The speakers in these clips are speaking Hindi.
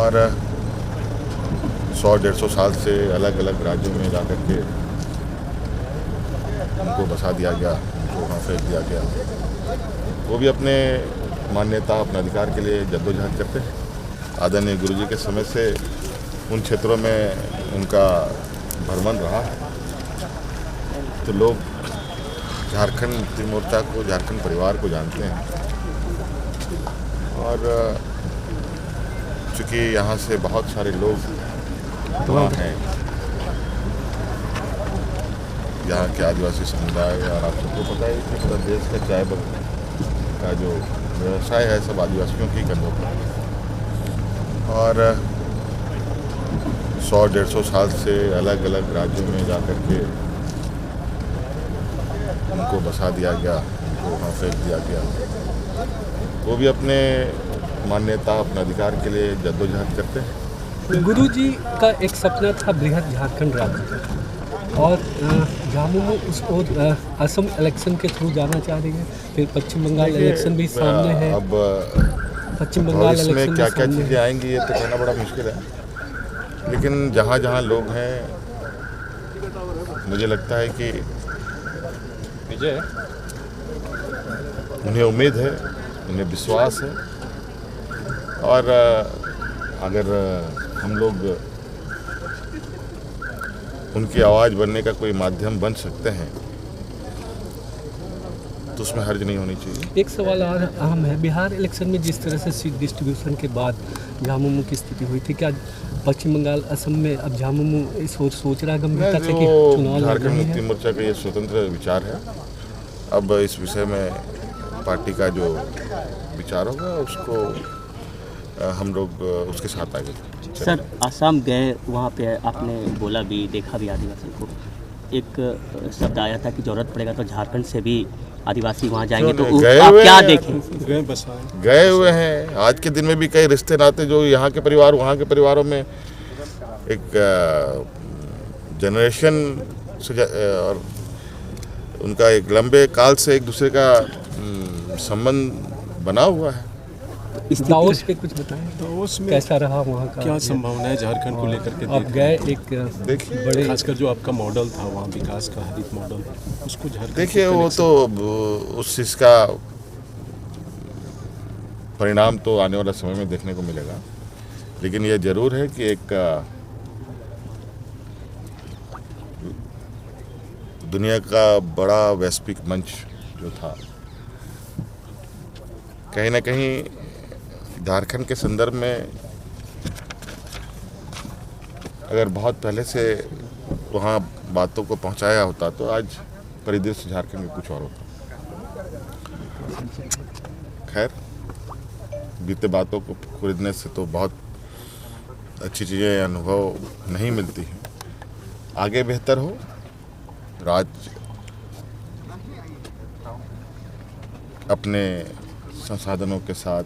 और 100-150 साल से अलग अलग राज्यों में जाकर के उनको बसा दिया गया, उनको वहाँ फेंक दिया गया। वो भी अपने मान्यता, अपने अधिकार के लिए जद्दोजहद करते हैं। आदरणीय गुरुजी के समय से उन क्षेत्रों में उनका भ्रमण रहा है, तो लोग झारखंड मुक्ति मोर्चा को, झारखंड परिवार को जानते हैं। और चूँकि यहाँ से बहुत सारे लोग वहाँ हैं, यहाँ के आदिवासी समुदाय, और आप सबको पता है कि पूरा देश का चाय का जो व्यवसाय है सब आदिवासियों के कंधों पर है। और 100-150 साल से अलग अलग राज्यों में जाकर के उनको बसा दिया गया, उनको वहाँ फेंक दिया गया। वो भी अपने मान्यता, अपने अधिकार के लिए जद्दोजहद करते हैं। गुरुजी का एक सपना था बृहद झारखंड राज्य का, और झामुमो उस ओर असम इलेक्शन के थ्रू जाना चाह रही है, फिर पश्चिम बंगाल इलेक्शन भी सामने है। अब पश्चिम बंगाल इसमें क्या क्या चीज़ें आएंगी ये तो कहना बड़ा मुश्किल है, लेकिन जहाँ जहाँ लोग हैं मुझे लगता है कि विजय, उन्हें उम्मीद है, उन्हें विश्वास है। और अगर हम लोग उनकी आवाज़ बनने का कोई माध्यम बन सकते हैं तो उसमें हर्ज नहीं होनी चाहिए। एक सवाल और अहम है, बिहार इलेक्शन में जिस तरह से सीट डिस्ट्रीब्यूशन के बाद झामुमो की स्थिति हुई थी, क्या पश्चिम बंगाल, असम में अब झामुमो सोच रहा गंभीरता से कि चुनाव झारखंड मुक्ति मोर्चा का ये स्वतंत्र विचार है। अब इस विषय में पार्टी का जो विचार होगा उसको हम लोग उसके साथ आगे। सर, असम गए, वहाँ पे आपने बोला भी, देखा भी आदिवासी को, एक शब्द आया था कि जरूरत पड़ेगा तो झारखंड से भी आदिवासी वहाँ जाएंगे, तो आप क्या देखें? गए हुए हैं। आज के दिन में भी कई रिश्ते नाते जो यहाँ के परिवार वहाँ के परिवारों में एक जनरेशन से और उनका एक लंबे काल से एक दूसरे का संबंध बना हुआ है। दावोस पे कुछ बताएं, दावोस में कैसा रहा, वहाँ का क्या संभावना है झारखंड को लेकर के? आप गए, एक देखिए बड़े खासकर जो आपका मॉडल था वहाँ विकास का, हरित मॉडल, उसको झारखंड देखिए, वो तो उस चीज़ का परिणाम तो आने वाला समय में देखने को मिलेगा, लेकिन ये जरूर है कि एक दुनिया का बड़ा वैश्विक मंच जो था, कहीं ना कहीं झारखंड के संदर्भ में अगर बहुत पहले से वहाँ बातों को पहुँचाया होता तो आज परिदृश्य झारखंड में कुछ और होता। खैर, बीते बातों को खरीदने से तो बहुत अच्छी चीज़ें, अनुभव नहीं मिलती हैं। आगे बेहतर हो, राज्य अपने संसाधनों के साथ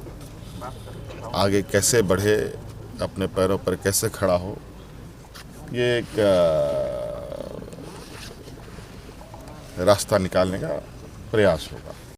आगे कैसे बढ़े, अपने पैरों पर कैसे खड़ा हो, ये एक रास्ता निकालने का प्रयास होगा।